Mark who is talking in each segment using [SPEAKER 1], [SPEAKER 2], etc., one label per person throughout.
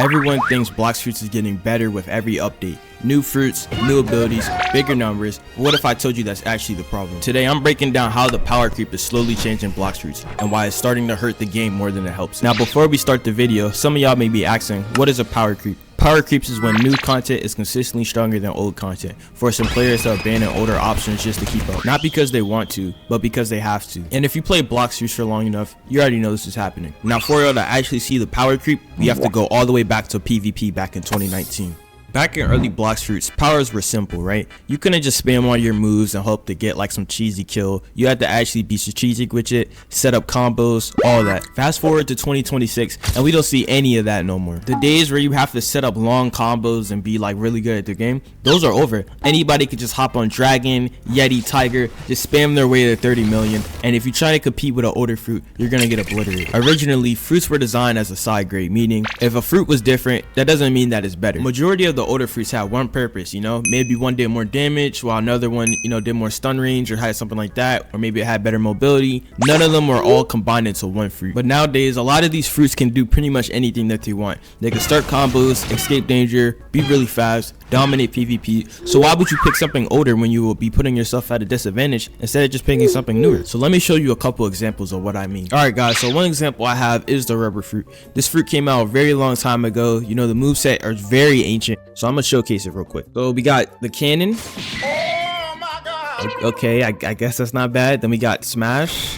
[SPEAKER 1] Everyone thinks Blox Fruits is getting better with every update. New fruits, new abilities, bigger numbers. What if I told you that's actually the problem? Today I'm breaking down how the power creep is slowly changing Blox Fruits and why it's starting to hurt the game more than it helps. Now before we start the video, some of y'all may be asking, what is a power creep? Power creeps is when new content is consistently stronger than old content, forcing players to abandon older options just to keep up. Not because they want to, but because they have to. And if you play Blox Fruits for long enough, you already know this is happening. Now for y'all to actually see the power creep, we have to go all the way back to PvP back in 2019. Back in early Blox Fruits, powers were simple, right? You couldn't just spam all your moves and hope to get like some cheesy kill. You had to actually be strategic with it, set up combos, all that. Fast forward to 2026 and we don't see any of that no more. The days where you have to set up long combos and be like really good at the game, those are over. Anybody could just hop on Dragon, Yeti, Tiger, just spam their way to 30 million, and if you try to compete with an older fruit, you're gonna get obliterated. Originally, fruits were designed as a side grade, meaning if a fruit was different, that doesn't mean that it's better. Majority of the older fruits had one purpose, you know, maybe one did more damage while another one, you know, did more stun range or had something like that, or maybe it had better mobility. None of them were all combined into one fruit. But nowadays a lot of these fruits can do pretty much anything that they want. They can start combos, escape danger, be really fast, dominate PvP. So why would you pick something older when you will be putting yourself at a disadvantage instead of just picking something newer? So let me show you a couple examples of what I mean. All right guys, so one example I have is the rubber fruit. This fruit came out a very long time ago. You know, the moveset are very ancient, so I'm gonna showcase it real quick. So we got the cannon. Oh my god. Okay, I guess that's not bad. Then we got smash.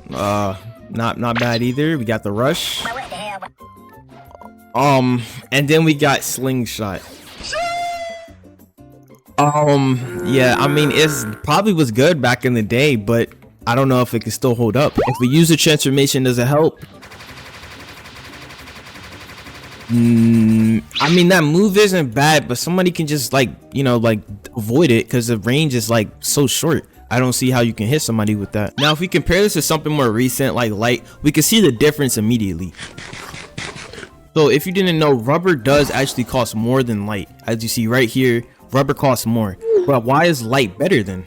[SPEAKER 1] Not bad either. We got the rush. And then we got slingshot. Yeah, I mean, it's probably was good back in the day, but I don't know if it can still hold up. If we use the transformation, does it help? I mean, that move isn't bad, but somebody can just like, you know, like avoid it because the range is like so short. I don't see how you can hit somebody with that. Now, if we compare this to something more recent like light, we can see the difference immediately. So if you didn't know, rubber does actually cost more than light. As you see right here, rubber costs more. But why is light better then?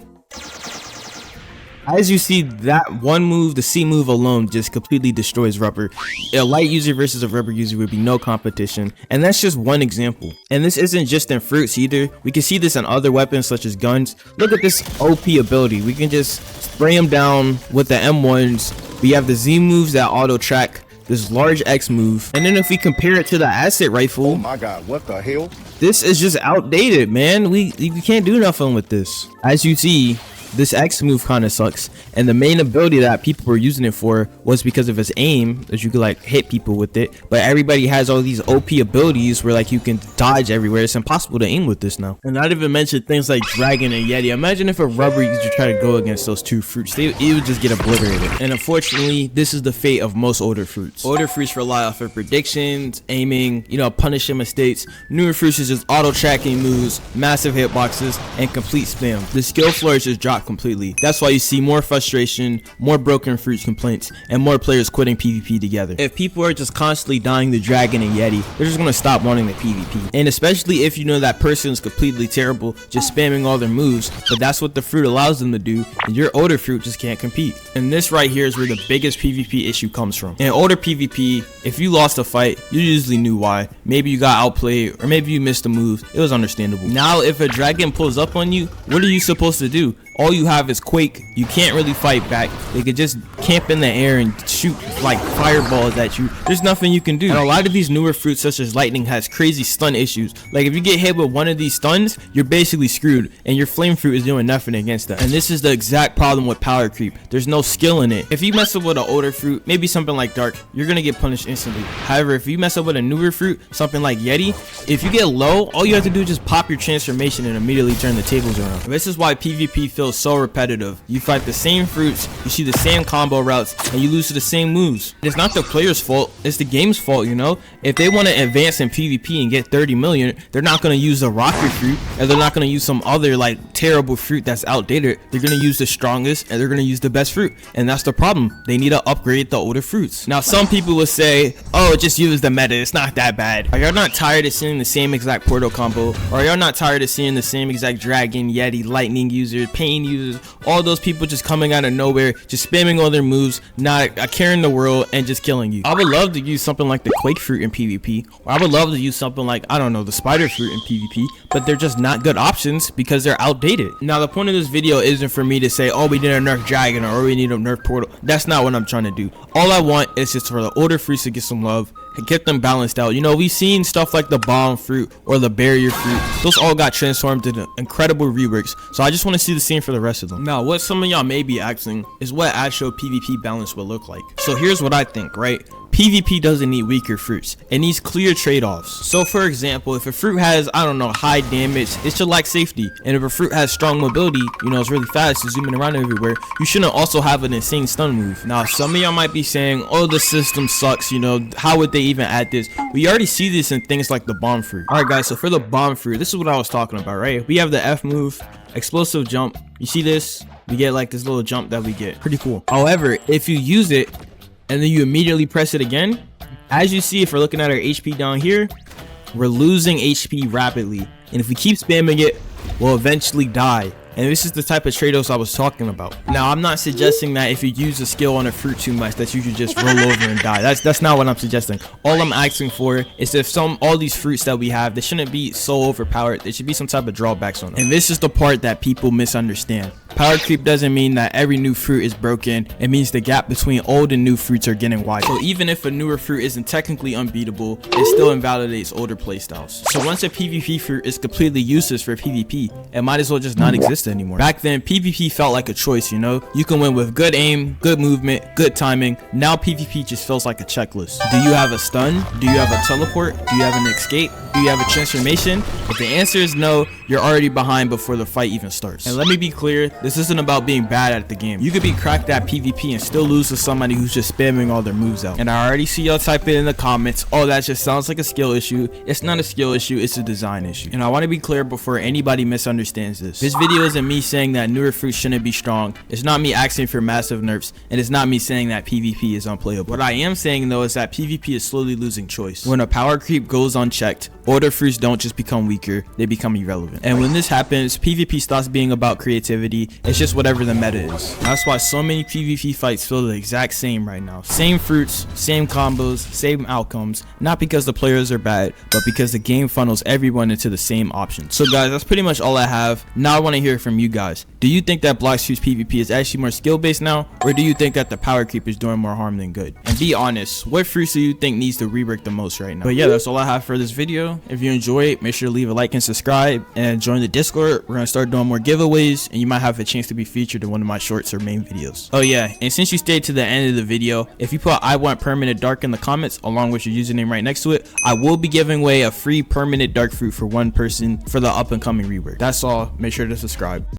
[SPEAKER 1] As you see, that one move, the C move alone, just completely destroys rubber. A light user versus a rubber user would be no competition, and that's just one example. And this isn't just in fruits either. We can see this in other weapons such as guns. Look at this OP ability. We can just spray them down with the M1s. We have the Z moves that auto track, this large X move, and then if we compare it to the asset rifle, oh my god, what the hell, this is just outdated, man. We can't do nothing with this. As you see, this X move kind of sucks, and the main ability that people were using it for was because of its aim, that you could like hit people with it. But everybody has all these OP abilities where like you can dodge everywhere. It's impossible to aim with this now. And not even mention things like Dragon and Yeti. Imagine if a rubber user tried to go against those two fruits, it would just get obliterated. And unfortunately, this is the fate of most older fruits. Older fruits rely off of predictions, aiming, you know, punishing mistakes. Newer fruits is just auto tracking moves, massive hitboxes, and complete spam. The skill floor is just dropped completely. That's why you see more frustration, more broken fruits complaints, and more players quitting PvP together. If people are just constantly dying the Dragon and Yeti, they're just gonna stop wanting the PvP. And especially if you know that person is completely terrible, just spamming all their moves, but that's what the fruit allows them to do, and your older fruit just can't compete. And this right here is where the biggest PvP issue comes from. In older PvP, if you lost a fight, you usually knew why. Maybe you got outplayed, or maybe you missed a move. It was understandable. Now if a dragon pulls up on you, what are you supposed to do? All you have is Quake. You can't really fight back. They could just camp in the air and shoot like fireballs at you. There's nothing you can do. And a lot of these newer fruits such as lightning has crazy stun issues. Like if you get hit with one of these stuns, you're basically screwed, and your flame fruit is doing nothing against that. And this is the exact problem with power creep. There's no skill in it. If you mess up with an older fruit, maybe something like dark, you're gonna get punished instantly. However, if you mess up with a newer fruit, something like Yeti, if you get low, all you have to do is just pop your transformation and immediately turn the tables around. This is why PvP feels so repetitive. You fight the same fruits, you see the same combo routes, and you lose to the same moves. It's not the player's fault, it's the game's fault, you know? If they want to advance in PvP and get 30 million, they're not going to use the rocket fruit, and they're not going to use some other like terrible fruit that's outdated. They're going to use the strongest, and they're going to use the best fruit. And that's the problem. They need to upgrade the older fruits. Now some people will say, oh, just use the meta, it's not that bad. Are y'all not tired of seeing the same exact portal combo? Or are y'all not tired of seeing the same exact Dragon, Yeti, Lightning user, pain pain users, all those people just coming out of nowhere, just spamming all their moves, not a care in the world, and just killing you. I would love to use something like the Quake Fruit in PvP, or I would love to use something like, I don't know, the Spider Fruit in PvP, but they're just not good options because they're outdated. Now, the point of this video isn't for me to say, oh, we need a nerf dragon or we need a nerf portal. That's not what I'm trying to do. All I want is just for the older fruits to get some love and get them balanced out. You know, we've seen stuff like the bomb fruit or the barrier fruit. Those all got transformed into incredible reworks. So I just want to see the same for the rest of them. Now, what some of y'all may be asking is what actual PvP balance will look like. So here's what I think, right? PvP doesn't need weaker fruits. It needs clear trade-offs. So for example, if a fruit has, I don't know, high damage, it should lack safety. And if a fruit has strong mobility, you know, it's really fast, it's zooming around everywhere, you shouldn't also have an insane stun move. Now, some of y'all might be saying, oh, the system sucks, you know, how would they even add this? We already see this in things like the bomb fruit. Alright guys, so for the bomb fruit, this is what I was talking about, right? We have the F move, explosive jump. You see this? We get like this little jump that we get. Pretty cool. However, if you use it, and then you immediately press it again, as you see, if we're looking at our HP down here, we're losing HP rapidly, and if we keep spamming it, we'll eventually die. And this is the type of trade-offs I was talking about. Now, I'm not suggesting that if you use a skill on a fruit too much that you should just roll over and die. That's not what I'm suggesting. All I'm asking for is if all these fruits that we have, they shouldn't be so overpowered. There should be some type of drawbacks on them. And this is the part that people misunderstand. Power creep doesn't mean that every new fruit is broken. It means the gap between old and new fruits are getting wider. So even if a newer fruit isn't technically unbeatable, it still invalidates older playstyles. So once a PvP fruit is completely useless for PvP, it might as well just not exist anymore. Back then, PvP felt like a choice, you know? You can win with good aim, good movement, good timing. Now PvP just feels like a checklist. Do you have a stun? Do you have a teleport? Do you have an escape? Do you have a transformation? If the answer is no, you're already behind before the fight even starts. And let me be clear, this isn't about being bad at the game. You could be cracked at PvP and still lose to somebody who's just spamming all their moves out. And I already see y'all type it in the comments, oh, that just sounds like a skill issue. It's not a skill issue, it's a design issue. And I want to be clear before anybody misunderstands this. This video isn't me saying that newer fruits shouldn't be strong. It's not me asking for massive nerfs, and it's not me saying that PvP is unplayable. What I am saying though is that PvP is slowly losing choice. When a power creep goes unchecked, older fruits don't just become weaker, they become irrelevant. And when this happens, PvP stops being about creativity. It's just whatever the meta is. That's why so many PvP fights feel the exact same right now. Same fruits, same combos, same outcomes. Not because the players are bad, but because the game funnels everyone into the same options. So guys, that's pretty much all I have. Now I want to hear from you guys. Do you think that Blox Fruits PvP is actually more skill based now, or do you think that the power creep is doing more harm than good? And be honest, what fruits do you think needs to rework the most right now? But yeah, that's all I have for this video. If you enjoy it, make sure to leave a like and subscribe and join the Discord. We're gonna start doing more giveaways, and you might have a chance to be featured in one of my shorts or main videos. Oh yeah, and since you stayed to the end of the video, if you put I want permanent dark in the comments along with your username right next to it, I will be giving away a free permanent dark fruit for one person for the up and coming rework. That's all. Make sure to subscribe.